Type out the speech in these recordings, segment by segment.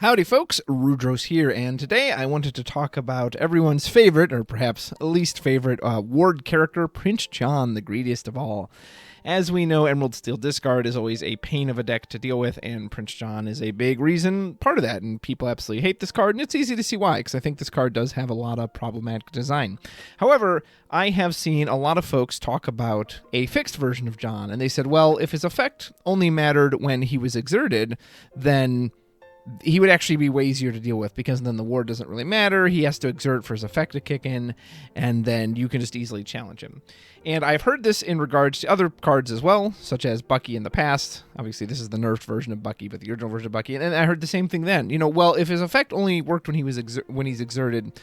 Howdy folks, Rudrose here, and today I wanted to talk about everyone's favorite, or perhaps least favorite, ward character, Prince John, the greediest of all. As we know, Emerald Steel Discard is always a pain of a deck to deal with, and Prince John is a big reason, part of that, and people absolutely hate this card, and it's easy to see why, because I think this card does have a lot of problematic design. However, I have seen a lot of folks talk about a fixed version of John, and they said, well, if his effect only mattered when he was exerted, then he would actually be way easier to deal with, because then the ward doesn't really matter. He has to exert for his effect to kick in, and then you can just easily challenge him. And I've heard this in regards to other cards as well, such as Bucky in the past. Obviously, this is the nerfed version of Bucky, but the original version of Bucky. And I heard the same thing then. You know, well, if his effect only worked when he's exerted,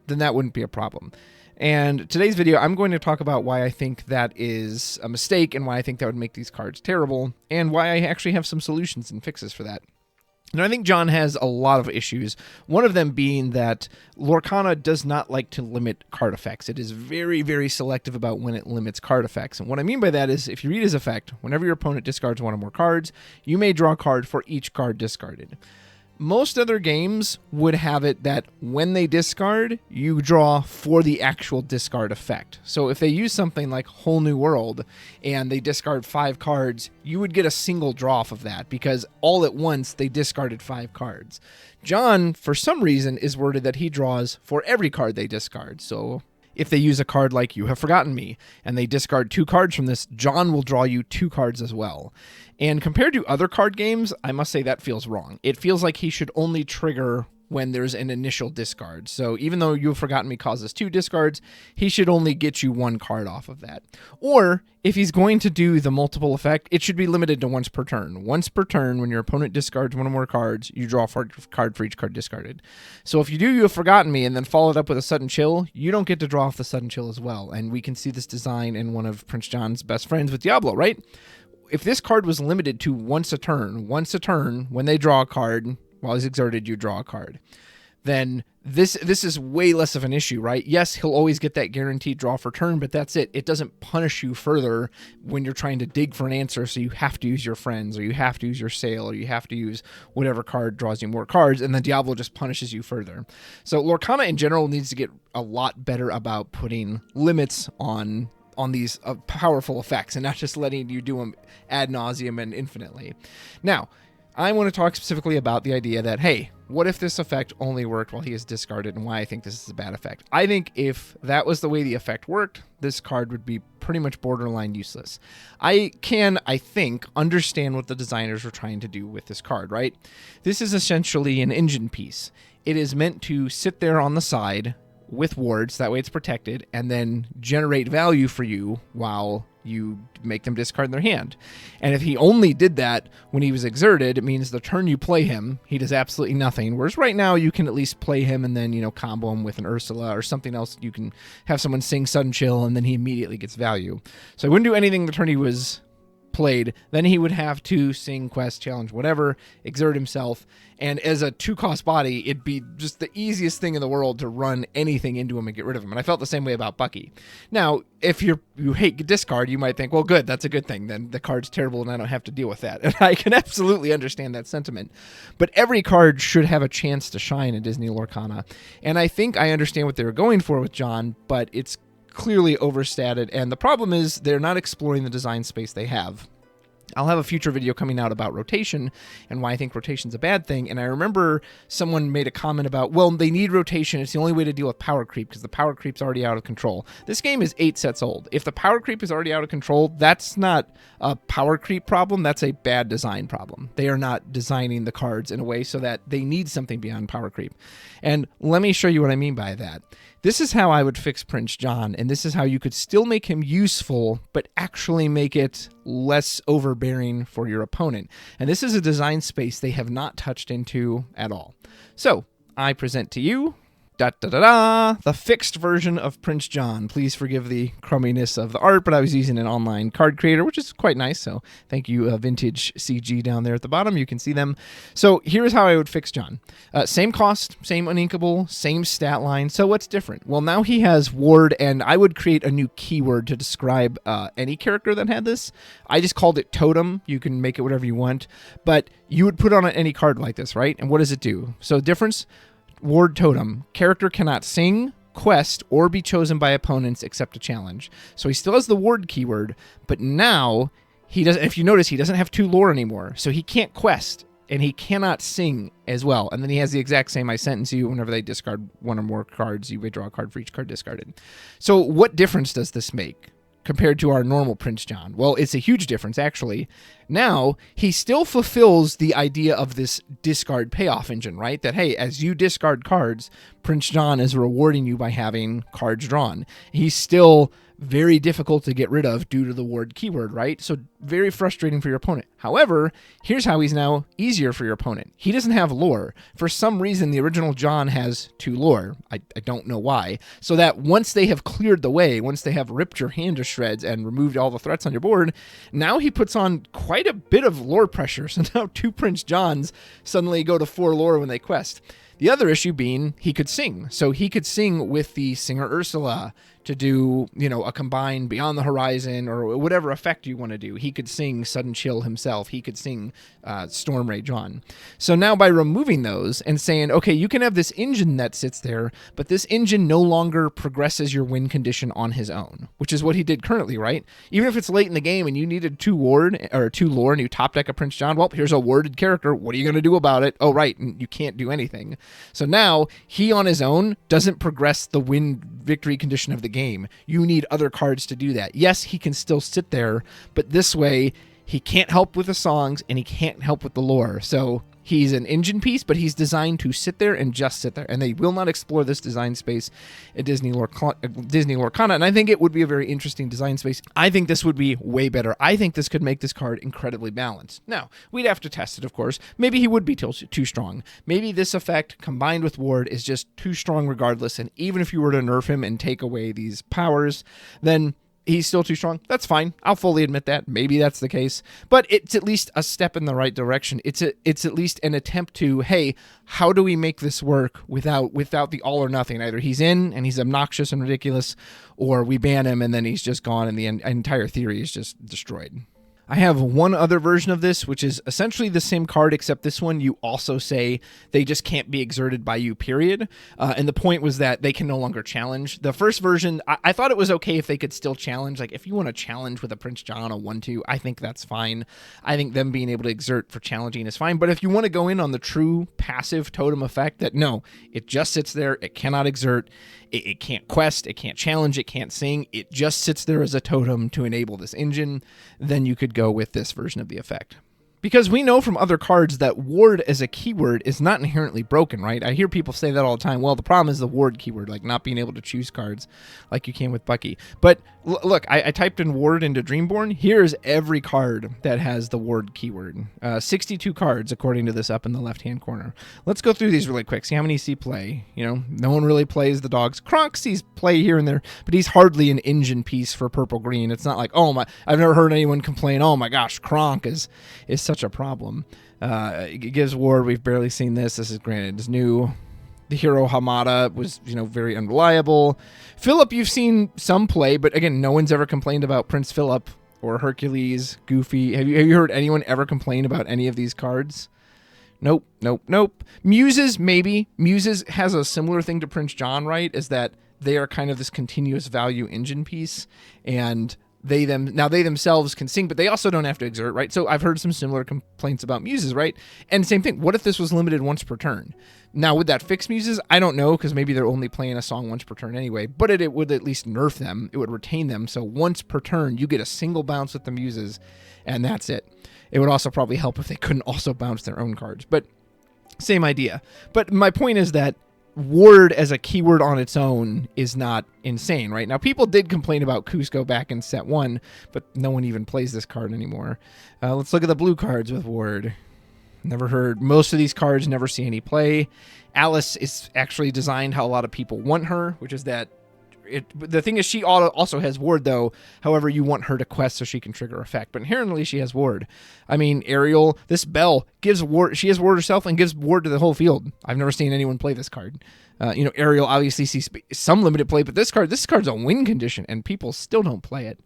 then that wouldn't be a problem. And today's video, I'm going to talk about why I think that is a mistake, and why I think that would make these cards terrible, and why I actually have some solutions and fixes for that. Now, I think John has a lot of issues, one of them being that Lorcana does not like to limit card effects. It is very, very selective about when it limits card effects. And what I mean by that is, if you read his effect, whenever your opponent discards one or more cards, you may draw a card for each card discarded. Most other games would have it that when they discard, you draw for the actual discard effect. So if they use something like Whole New World and they discard 5 cards, you would get a single draw off of that, because all at once they discarded 5 cards. John, for some reason, is worded that he draws for every card they discard. So if they use a card like You Have Forgotten Me and they discard 2 cards from this, John will draw you 2 cards as well. And compared to other card games, I must say that feels wrong. It feels like he should only trigger when there's an initial discard. So even though You Have Forgotten Me causes 2 discards, he should only get you 1 card off of that. Or if he's going to do the multiple effect, it should be limited to once per turn. Once per turn, when your opponent discards 1 or more cards, you draw a card for each card discarded. So if you do You Have Forgotten Me and then follow it up with a Sudden Chill, you don't get to draw off the Sudden Chill as well. And we can see this design in one of Prince John's best friends with Diablo, right? If this card was limited to once a turn, when they draw a card, while he's exerted, you draw a card, then this is way less of an issue, right? Yes, he'll always get that guaranteed draw for turn, but that's it. It doesn't punish you further when you're trying to dig for an answer, so you have to use your friends, or you have to use your sail, or you have to use whatever card draws you more cards, and then Diablo just punishes you further. So Lorcana in general needs to get a lot better about putting limits on these powerful effects, and not just letting you do them ad nauseum and infinitely. Now, I want to talk specifically about the idea that, hey, what if this effect only worked while he is discarded, and why I think this is a bad effect. I think if that was the way the effect worked, this card would be pretty much borderline useless. I think, understand what the designers were trying to do with this card, right? This is essentially an engine piece. It is meant to sit there on the side with wards, that way it's protected, and then generate value for you while you make them discard their hand. And if he only did that when he was exerted, it means the turn you play him, he does absolutely nothing. Whereas right now, you can at least play him and then, combo him with an Ursula or something else. You can have someone sing Sudden Chill, and then he immediately gets value. So he wouldn't do anything the turn he was played. Then he would have to sing, quest, challenge, whatever, exert himself, and as a 2-cost body, it'd be just the easiest thing in the world to run anything into him and get rid of him. And I felt the same way about Bucky. Now, if you hate discard, you might think, well, good, that's a good thing. Then the card's terrible and I don't have to deal with that. And I can absolutely understand that sentiment. But every card should have a chance to shine in Disney Lorcana. And I think I understand what they were going for with John, but it's clearly overstated, and the problem is they're not exploring the design space they have. I'll have a future video coming out about rotation and why I think rotation's a bad thing. And I remember someone made a comment about, well, they need rotation. It's the only way to deal with power creep, because the power creep's already out of control. This game is 8 sets old. If the power creep is already out of control, that's not a power creep problem. That's a bad design problem. They are not designing the cards in a way so that they need something beyond power creep. And let me show you what I mean by that. This is how I would fix Prince John, and this is how you could still make him useful, but actually make it less overbearing for your opponent. And this is a design space they have not touched into at all. So I present to you The fixed version of Prince John. Please forgive the crumminess of the art, but I was using an online card creator, which is quite nice. So thank you, Vintage CG down there at the bottom. You can see them. So here's how I would fix John. Same cost, same uninkable, same stat line. So what's different? Well, now he has ward, and I would create a new keyword to describe any character that had this. I just called it totem. You can make it whatever you want, but you would put on any card like this, right? And what does it do? So difference. Ward totem. Character cannot sing, quest, or be chosen by opponents except a challenge. So he still has the ward keyword, but now he doesn't. If you notice, he doesn't have 2 lore anymore, so he can't quest and he cannot sing as well. And then he has the exact same I sentence you. Whenever they discard 1 or more cards, you may draw a card for each card discarded. So what difference does this make compared to our normal Prince John? Well, it's a huge difference, actually. Now, he still fulfills the idea of this discard payoff engine, right? That, hey, as you discard cards, Prince John is rewarding you by having cards drawn. He's still very difficult to get rid of due to the ward keyword, right? So very frustrating for your opponent. However, here's how he's now easier for your opponent. He doesn't have lore. For some reason, the original John has 2 lore. I don't know why. So that once they have cleared the way, once they have ripped your hand to shreds and removed all the threats on your board, now he puts on quite a bit of lore pressure. So now 2 Prince Johns suddenly go to 4 lore when they quest. The other issue being he could sing. So he could sing with the Singer Ursula to do, a combined Beyond the Horizon or whatever effect you want to do. He could sing Sudden Chill himself. He could sing Storm Ray John. So now by removing those and saying, okay, you can have this engine that sits there, but this engine no longer progresses your win condition on his own, which is what he did currently, right? Even if it's late in the game and you needed 2 ward or 2 lore and you top deck a Prince John, well, here's a warded character. What are you going to do about it? Oh, right, and you can't do anything. So now he on his own doesn't progress the win victory condition of the game. You need other cards to do that. Yes, he can still sit there, but this way he can't help with the songs and he can't help with the lore. So he's an engine piece, but he's designed to sit there and just sit there. And they will not explore this design space at Disney Lorcana. And I think it would be a very interesting design space. I think this would be way better. I think this could make this card incredibly balanced. Now, we'd have to test it, of course. Maybe he would be too strong. Maybe this effect combined with ward is just too strong regardless. And even if you were to nerf him and take away these powers, then he's still too strong. That's fine. I'll fully admit that. Maybe that's the case. But it's at least a step in the right direction. It's at least an attempt to, hey, how do we make this work without the all or nothing? Either he's in and he's obnoxious and ridiculous, or we ban him and then he's just gone and the entire theory is just destroyed. I have one other version of this, which is essentially the same card, except this one you also say they just can't be exerted by you, period. And the point was that they can no longer challenge. The first version, I thought it was okay if they could still challenge. Like, if you want to challenge with a Prince John, a 1-2, I think that's fine. I think them being able to exert for challenging is fine. But if you want to go in on the true passive totem effect, that no, it just sits there, it cannot exert, it can't quest, it can't challenge, it can't sing, it just sits there as a totem to enable this engine, then you could go with this version of the effect. Because we know from other cards that ward as a keyword is not inherently broken, right? I hear people say that all the time. Well, the problem is the ward keyword, like not being able to choose cards like you can with Bucky. But look, I typed in ward into Dreamborn. Here's every card that has the ward keyword. 62 cards, according to this up in the left-hand corner. Let's go through these really quick, see how many see play. No one really plays the dogs. Kronk sees play here and there, but he's hardly an engine piece for purple-green. It's not like, oh my, I've never heard anyone complain, oh my gosh, Kronk is such a problem. It gives ward. We've barely seen this. This is granted is new. The hero Hamada was, very unreliable. Philip, you've seen some play, but again, no one's ever complained about Prince Philip or Hercules, Goofy. Have you heard anyone ever complain about any of these cards? Nope. Muses, maybe. Muses has a similar thing to Prince John, right? Is that they are kind of this continuous value engine piece, and they themselves can sing, but they also don't have to exert, right? So I've heard some similar complaints about muses, right? And same thing, what if this was limited once per turn? Now, would that fix muses? I don't know, because maybe they're only playing a song once per turn anyway, but it would at least nerf them. It would retain them. So once per turn, you get a single bounce with the muses, and that's it. It would also probably help if they couldn't also bounce their own cards, but same idea. But my point is that ward as a keyword on its own is not insane, right? Now, people did complain about Cusco back in set 1, but no one even plays this card anymore. Let's look at the blue cards with ward. Never heard. Most of these cards never see any play. Alice is actually designed how a lot of people want her, which is that the thing is she also has ward though. However, you want her to quest so she can trigger effect. But inherently she has ward. I mean, Ariel, this Belle gives ward. She has ward herself and gives ward to the whole field. I've never seen anyone play this card. Ariel obviously sees some limited play, but this card's a win condition and people still don't play it.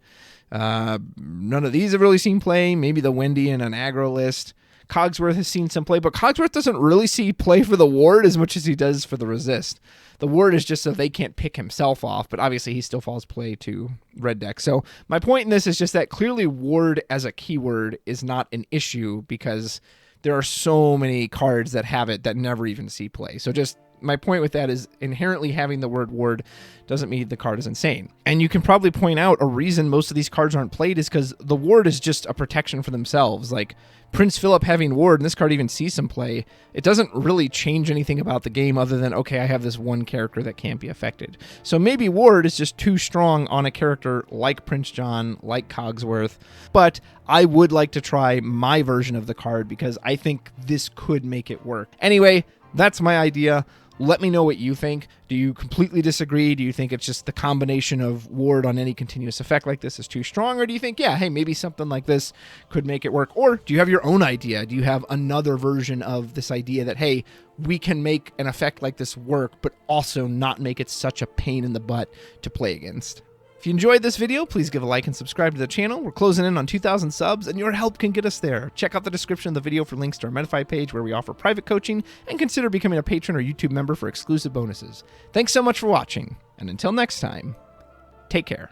None of these have really seen play. Maybe the Wendy in an aggro list. Cogsworth has seen some play, but Cogsworth doesn't really see play for the ward as much as he does for the resist. The ward is just so they can't pick himself off, but obviously he still falls play to red deck. So my point in this is just that clearly ward as a keyword is not an issue because there are so many cards that have it that never even see play. So just my point with that is inherently having the word ward doesn't mean the card is insane. And you can probably point out a reason most of these cards aren't played is because the ward is just a protection for themselves. Like Prince Philip having ward, and this card even sees some play, it doesn't really change anything about the game other than, okay, I have this one character that can't be affected. So maybe ward is just too strong on a character like Prince John, like Cogsworth, but I would like to try my version of the card because I think this could make it work. Anyway, that's my idea. Let me know what you think. Do you completely disagree? Do you think it's just the combination of ward on any continuous effect like this is too strong? Or do you think, yeah, hey, maybe something like this could make it work? Or do you have your own idea? Do you have another version of this idea that, hey, we can make an effect like this work, but also not make it such a pain in the butt to play against? If you enjoyed this video, please give a like and subscribe to the channel. We're closing in on 2,000 subs, and your help can get us there. Check out the description of the video for links to our Medify page where we offer private coaching, and consider becoming a patron or YouTube member for exclusive bonuses. Thanks so much for watching, and until next time, take care.